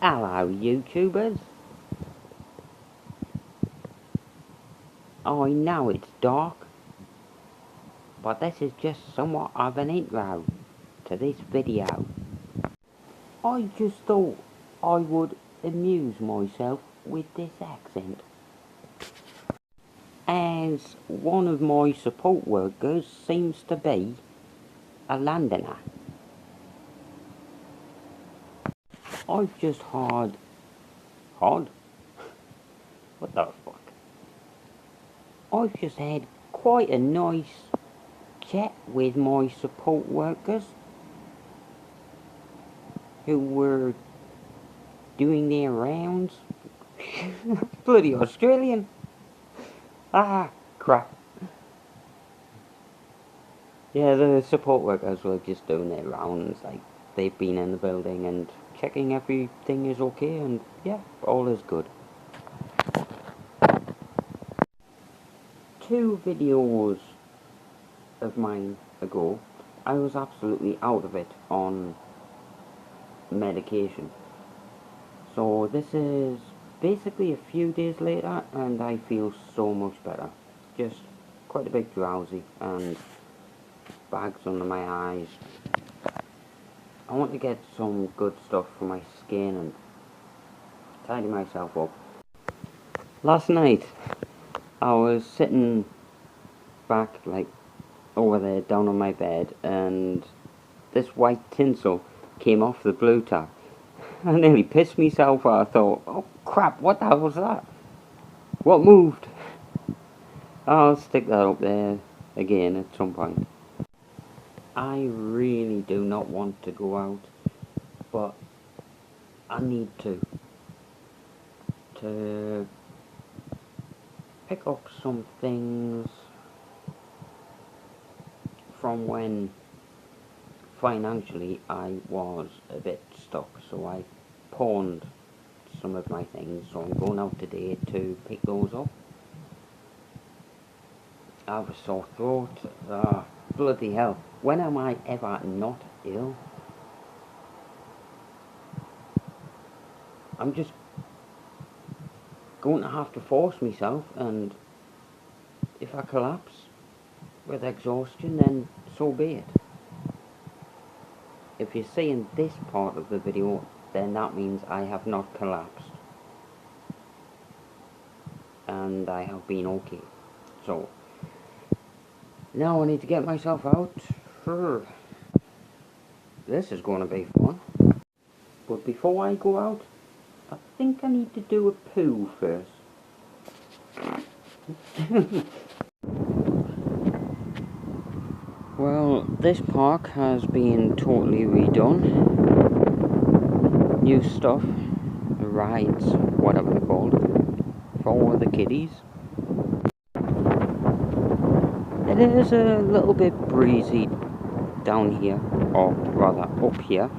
Hello, YouTubers. I know it's dark, but this is just somewhat of an intro to this video. I just thought I would amuse myself with this accent, as one of my support workers seems to be a Londoner. I've just had... What the fuck? I've just had quite a nice chat with my support workers who were doing their rounds. Bloody Australian. Ah, crap. Yeah, the support workers were just doing their rounds, like they've been in the building and checking everything is okay, and yeah, all is good. 2 videos of mine ago, I was absolutely out of it on medication. So this is basically a few days later, and I feel so much better. Just quite a bit drowsy and bags under my eyes. I want to get some good stuff for my skin and tidy myself up. Last night, I was sitting back, like, over there, down on my bed, and this white tinsel came off the blue tab. I nearly pissed myself. I thought, oh crap, what the hell was that? What moved? I'll stick that up there again at some point. I really do not want to go out, but I need to pick up some things from when financially I was a bit stuck, so I pawned some of my things, so I'm going out today to pick those up. I have a sore throat. Bloody hell, when am I ever not ill? I'm just going to have to force myself, and if I collapse with exhaustion, then so be it. If you're seeing this part of the video, then that means I have not collapsed, and I have been okay. So now I need to get myself out. This is going to be fun. But before I go out, I think I need to do a poo first. Well, this park has been totally redone. New stuff, rides, whatever they're called, for the kiddies. It is a little bit breezy down here, or rather up here,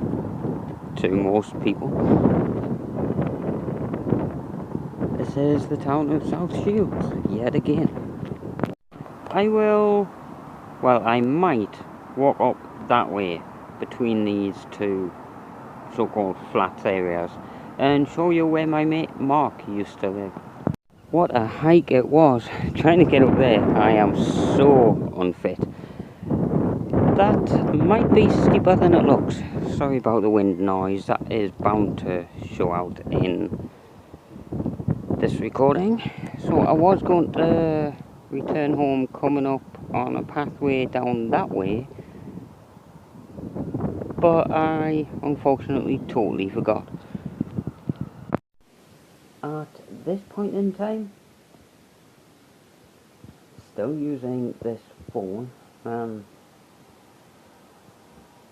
to most people. This is the town of South Shields, yet again. I might walk up that way between these 2 so-called flat areas and show you where my mate Mark used to live. What a hike it was, trying to get up there. I am so unfit. That might be steeper than it looks. Sorry about the wind noise, that is bound to show out in this recording. So I was going to return home coming up on a pathway down that way, but I unfortunately totally forgot. At this point in time, still using this phone.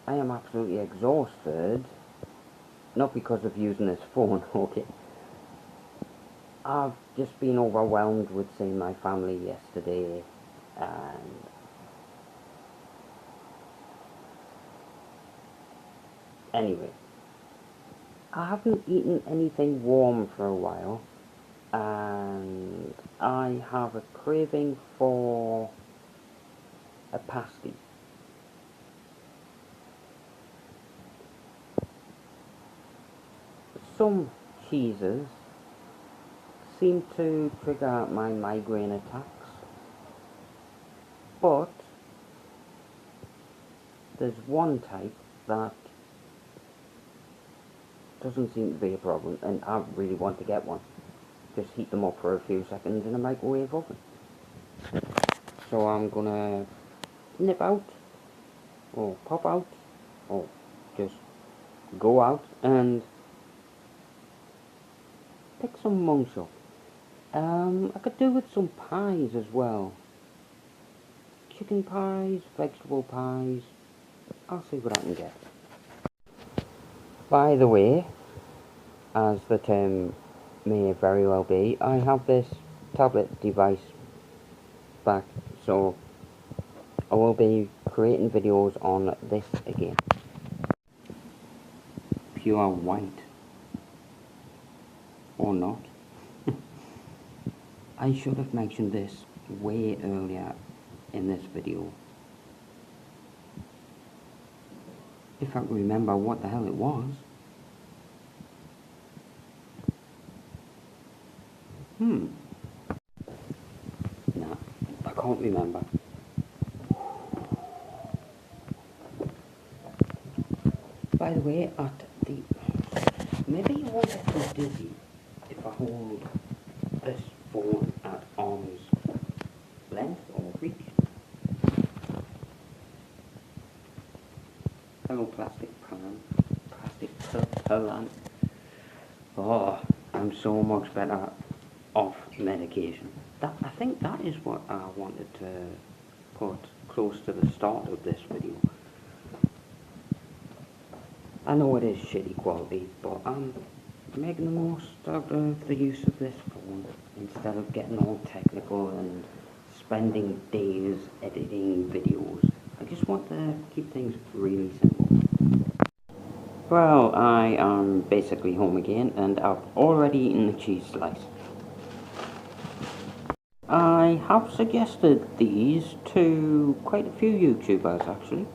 I am absolutely exhausted, not because of using this phone, okay. I've just been overwhelmed with seeing my family yesterday, and anyway, I haven't eaten anything warm for a while, and I have a craving for a pasty. some cheeses seem to trigger my migraine attacks, but there's one type that doesn't seem to be a problem, and I really want to get one. Just heat them up for a few seconds in a microwave oven. So I'm gonna nip out, or pop out, or just go out and pick some munch up. I could do with some pies as well. Chicken pies, vegetable pies. I'll see what I can get. By the way, as the term may very well be, I have this tablet device back, so I will be creating videos on this again. Pure white. Or not. I should have mentioned this way earlier in this video. If I can remember what the hell it was. Nah, I can't remember. By the way, maybe you won't get too dizzy if I hold this phone at arm's length or reach. Hello, plastic plant. Oh, I'm so much better off medication. I think that is what I wanted to put close to the start of this video. I know it is shitty quality, but I'm making the most out of the use of this phone instead of getting all technical and spending days editing videos. I just want to keep things really simple. Well, I am basically home again, and I've already eaten the cheese slice. I have suggested these to quite a few YouTubers actually.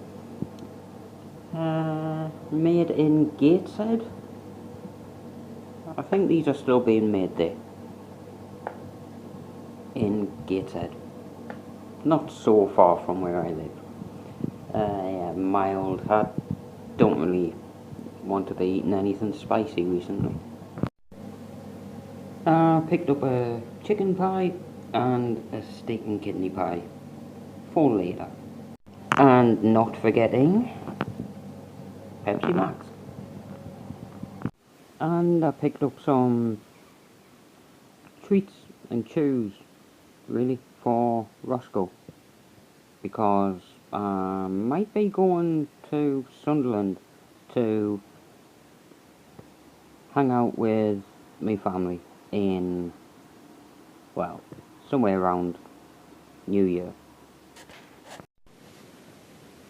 Made in Gateshead. I think these are still being made there. In Gateshead. Not so far from where I live. Yeah, mild. I don't really want to be eating anything spicy recently. I picked up a chicken pie and a steak and kidney pie for later. And not forgetting Familymass. And I picked up some treats and chews, really, for Roscoe, because I might be going to Sunderland to hang out with my family in, well, somewhere around New Year.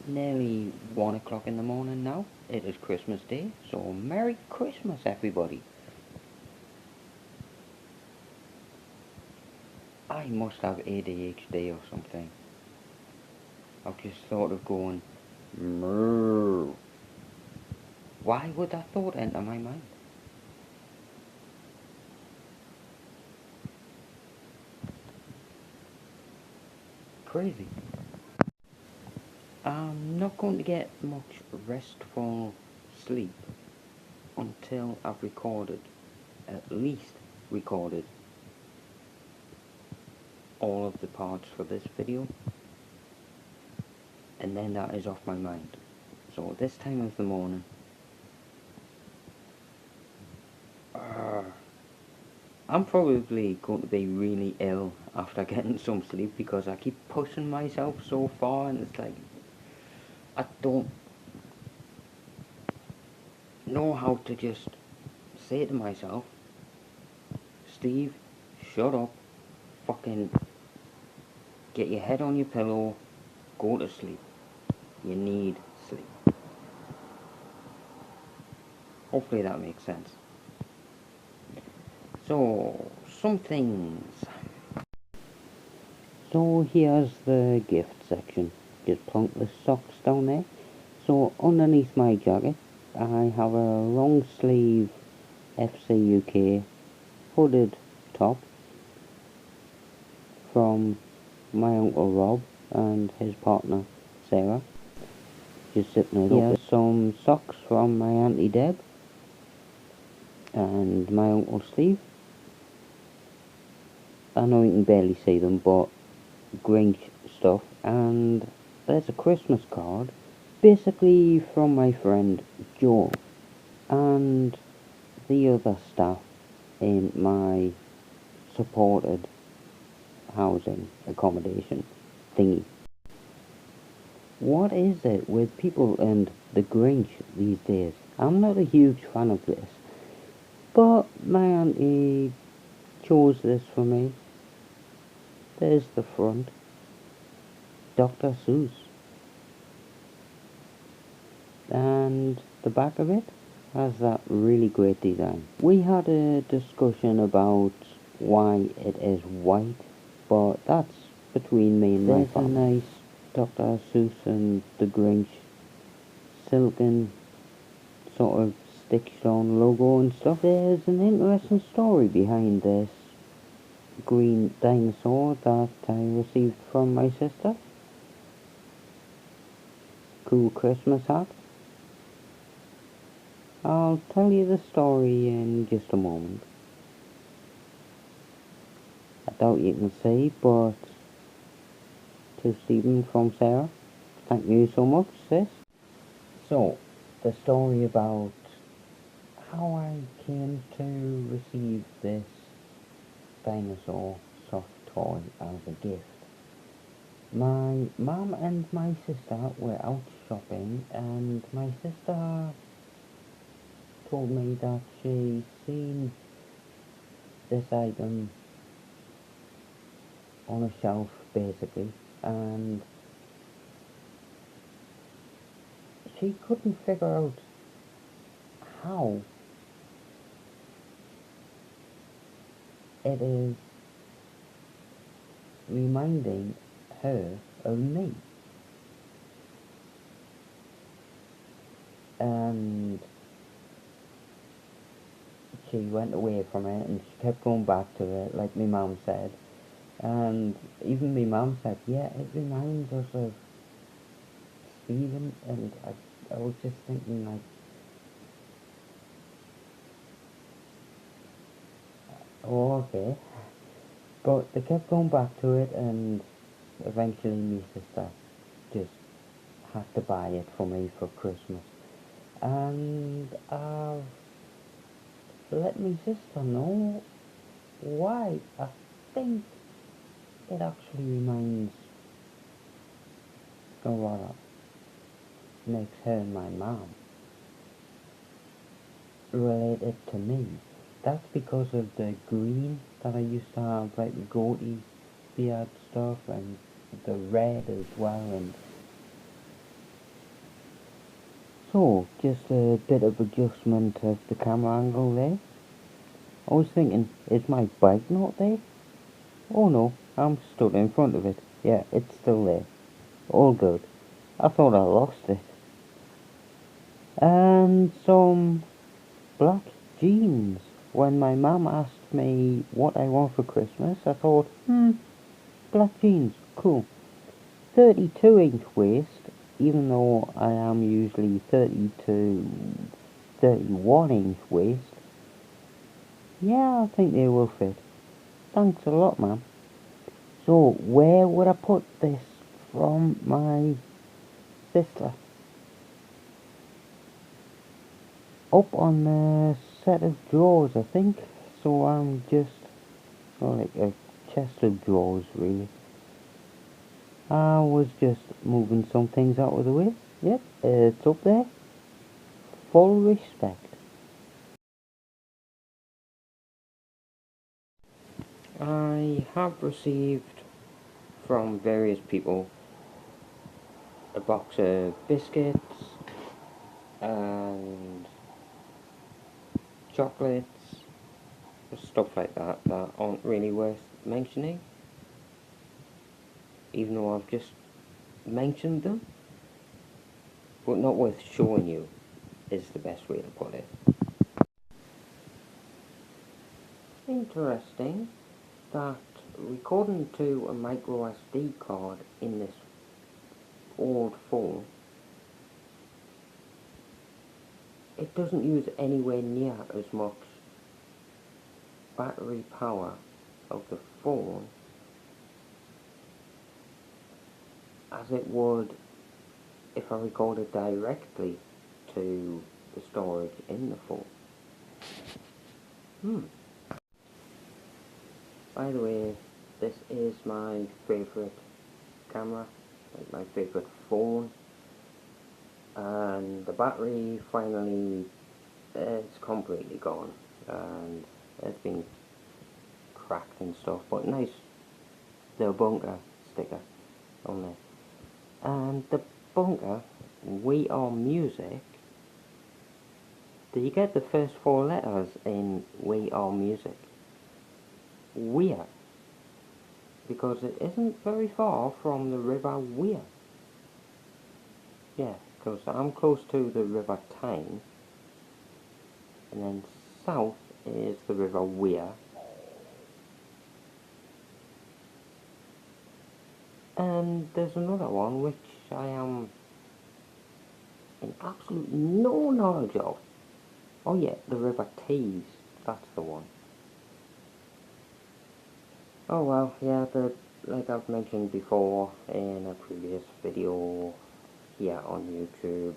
Nearly 1 o'clock in the morning now. It is Christmas Day, so Merry Christmas everybody. I must have ADHD or something. I've just thought of going, Moo. Why would that thought enter my mind? Crazy. I'm not going to get much restful sleep until I've recorded, at least recorded, all of the parts for this video, and then that is off my mind. So at this time of the morning, I'm probably going to be really ill after getting some sleep because I keep pushing myself so far, and it's like I don't know how to just say to myself, Steve, shut up, fucking get your head on your pillow, go to sleep. You need sleep. Hopefully that makes sense. So, some things. So here's the gift section. Just plonk the socks down there. So underneath my jacket, I have a long sleeve FC UK hooded top from my Uncle Rob and his partner Sarah. Just zipping it up. Some socks from my Auntie Deb and my Uncle Steve. I know you can barely see them, but Grinch stuff. And there's a Christmas card, basically from my friend Joe and the other staff in my supported housing accommodation thingy. What is it with people and the Grinch these days? I'm not a huge fan of this, but my auntie chose this for me. There's the front, Dr. Seuss, and the back of it has that really great design. We had a discussion about why it is white, but that's between me and my family. There's a nice Dr. Seuss and the Grinch silken sort of stitched on logo and stuff. There's an interesting story behind this green dinosaur that I received from my sister. Cool Christmas hat. I'll tell you the story in just a moment. I doubt you can see, but to Stephen from Sarah, thank you so much, sis. So, the story about how I came to receive this dinosaur soft toy as a gift. My mum and my sister were out shopping, and my sister told me that she seen this item on a shelf basically, and she couldn't figure out how it is reminding her of me. And she went away from it and she kept going back to it, like my mum said. And even my mum said, yeah, it reminds us of Stephen. And I was just thinking, like, oh, okay. But they kept going back to it, and eventually my sister just had to buy it for me for Christmas. And I've let my sister know why. I think it actually reminds, or rather, makes her and my mom related to me. That's because of the green that I used to have, like the goatee beard stuff, and the red as well. And so, just a bit of adjustment of the camera angle there. I was thinking, is my bike not there? Oh no, I'm stood in front of it. Yeah, it's still there. All good. I thought I lost it. And some black jeans. When my mum asked me what I want for Christmas, I thought, black jeans, cool. 32-inch waist, even though I am usually 30 to 31-inch waist. Yeah, I think they will fit. Thanks a lot, ma'am. So, where would I put this from my sister? Up on the set of drawers, I think. So I'm just, like a chest of drawers, really. I was just moving some things out of the way. Yep, it's up there. Full respect. I have received from various people a box of biscuits and chocolates, stuff like that that aren't really worth mentioning, even though I've just mentioned them, but not worth showing you is the best way to put it. Interesting that recording to a micro SD card in this old phone, it doesn't use anywhere near as much battery power of the phone as it would if I recorded directly to the storage in the phone. By the way, this is my favourite camera, like my favourite phone, and the battery finally, it's completely gone, and it's been cracked and stuff, but nice little bunker sticker on there. And the bunker, We Are Music, do you get the first 4 letters in We Are Music? Weir, because it isn't very far from the River Weir. Yeah, because I'm close to the River Tyne, and then south is the River Weir, and there's another one which I am in absolute no knowledge of. Oh yeah, the River Tees, that's the one. Oh well, yeah, but like I've mentioned before in a previous video here on YouTube,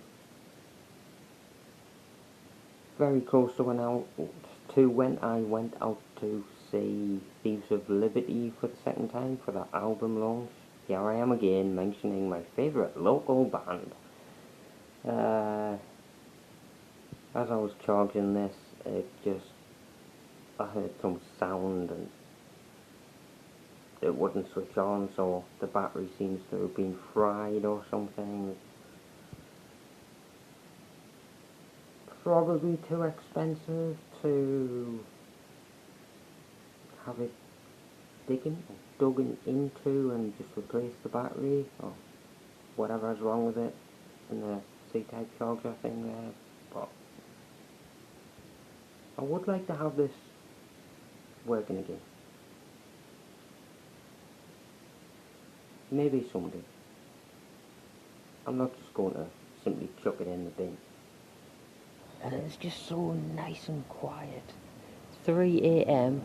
very close to when I went out to see Thieves of Liberty for the second time for the album launch. Here I am again mentioning my favourite local band. As I was charging this, I heard some sound and it wouldn't switch on, so the battery seems to have been fried or something. Probably too expensive to have it dug into and just replace the battery or whatever's wrong with it in the C-type charger thing there, but I would like to have this working again. Maybe someday. I'm not just going to simply chuck it in the bin. And it's just so nice and quiet. 3 AM.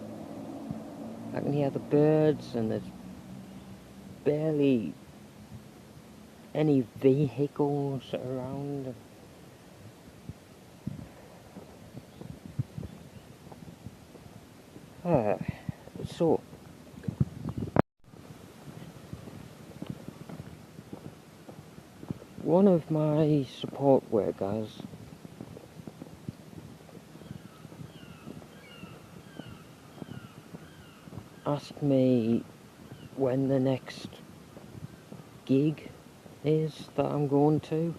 I can hear the birds and there's barely any vehicles around. So one of my support workers asked me when the next gig is that I'm going to,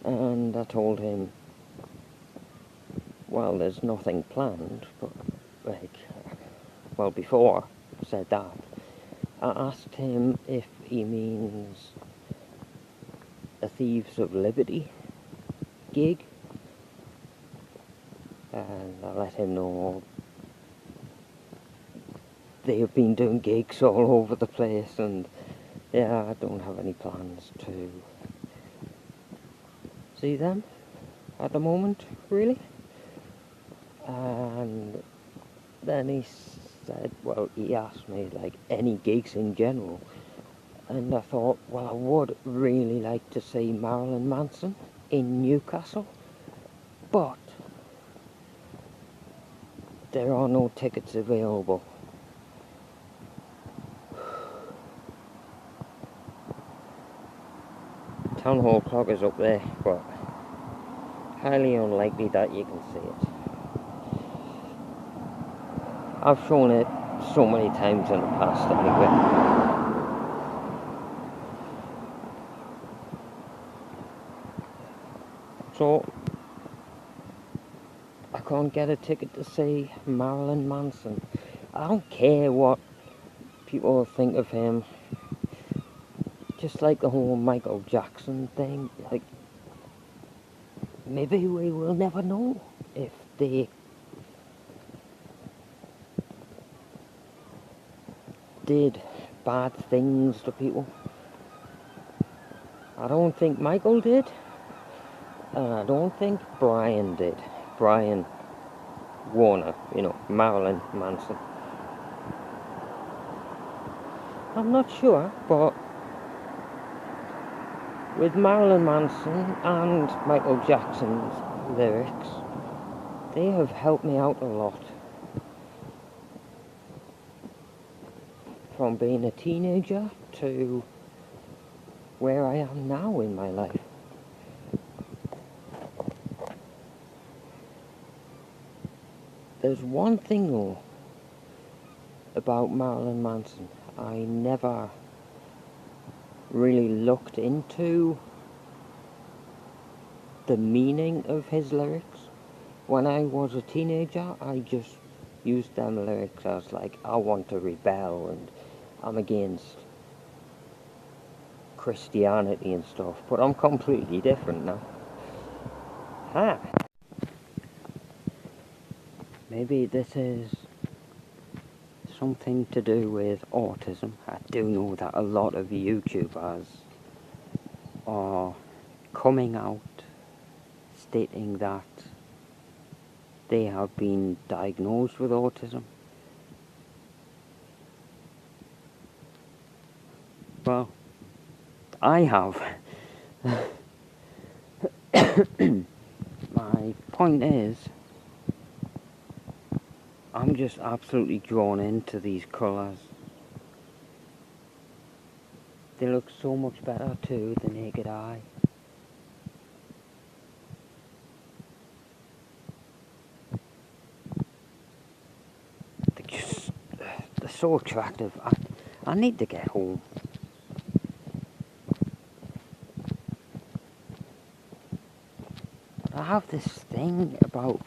and I told him, well, there's nothing planned, but before I said that, I asked him if he means a Thieves of Liberty gig, and I let him know they have been doing gigs all over the place, and yeah, I don't have any plans to see them at the moment, really. And then he said, well, he asked me like any gigs in general, and I thought, well, I would really like to see Marilyn Manson in Newcastle, but there are no tickets available. Town Hall clock is up there, but highly unlikely that you can see it. I've shown it so many times in the past anyway. So I can't get a ticket to see Marilyn Manson. I don't care what people think of him. Just like the whole Michael Jackson thing, like, maybe we will never know if they did bad things to people. I don't think Michael did, and I don't think Brian did. Brian Warner, you know, Marilyn Manson. I'm not sure, but with Marilyn Manson and Michael Jackson's lyrics, they have helped me out a lot. From being a teenager to where I am now in my life. There's one thing though about Marilyn Manson. I never really looked into the meaning of his lyrics. When I was a teenager, I just used them lyrics as like, I want to rebel and I'm against Christianity and stuff, but I'm completely different now. Maybe this is something to do with autism. I do know that a lot of YouTubers are coming out stating that they have been diagnosed with autism. Well, I have. My point is, I'm just absolutely drawn into these colours. They look so much better to the naked eye. They're so attractive. I need to get home. I have this thing about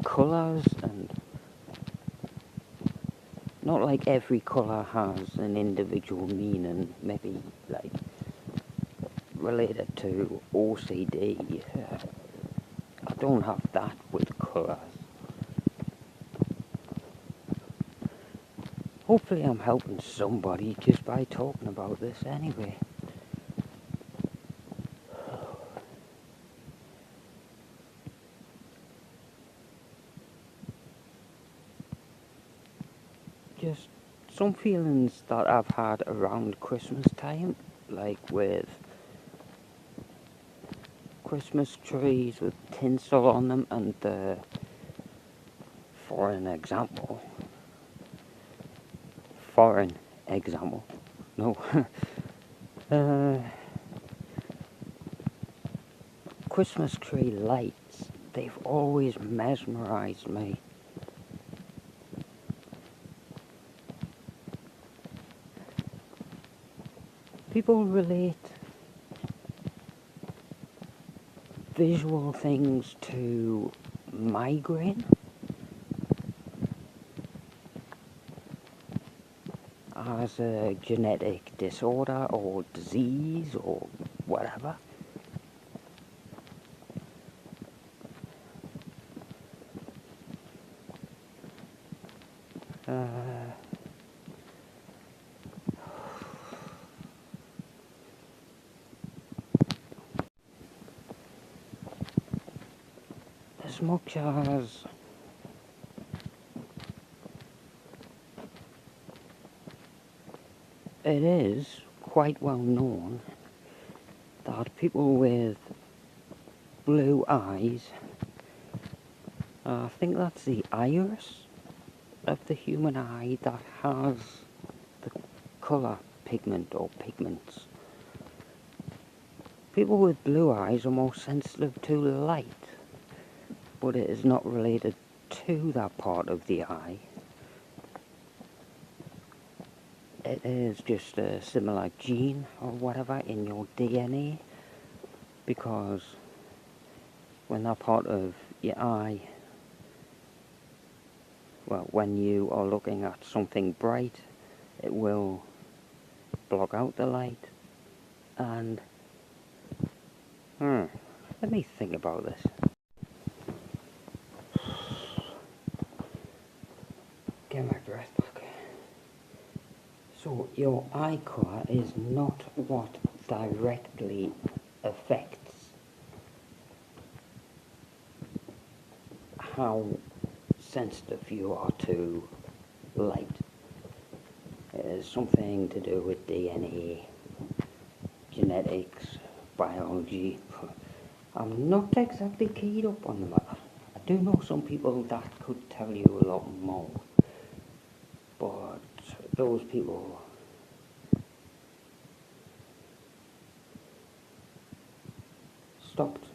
colours, and not like every colour has an individual meaning, maybe like related to OCD. I don't have that with colours. Hopefully I'm helping somebody just by talking about this anyway. Just some feelings that I've had around Christmas time, like with Christmas trees with tinsel on them, and for an example, no, Christmas tree lights, they've always mesmerized me. People relate visual things to migraine as a genetic disorder or disease or whatever. As much as it is quite well known that people with blue eyes, I think that's the iris of the human eye that has the colour pigment or pigments. People with blue eyes are more sensitive to light, but it is not related to that part of the eye. It is just a similar gene or whatever in your DNA, because when that part of your eye, well, when you are looking at something bright, it will block out the light. And let me think about this. Get my breath back. So your eye colour is not what directly affects how sensitive you are to light. It is something to do with DNA, genetics, biology. I'm not exactly keyed up on the matter. I do know some people that could tell you a lot more, but those people stopped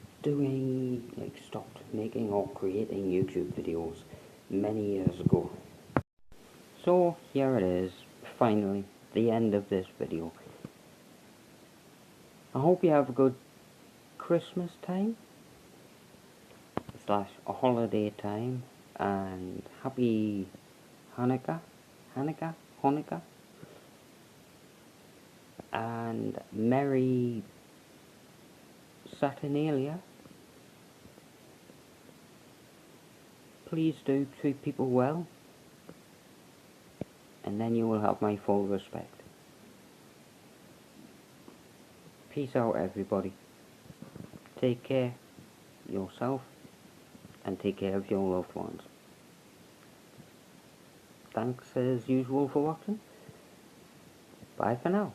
making or creating YouTube videos many years ago. So here it is, finally, the end of this video. I hope you have a good Christmas time slash a holiday time, and happy Hanukkah, and Merry Saturnalia. Please do treat people well, and then you will have my full respect. Peace out, everybody. Take care of yourself and take care of your loved ones. Thanks as usual for watching. Bye for now.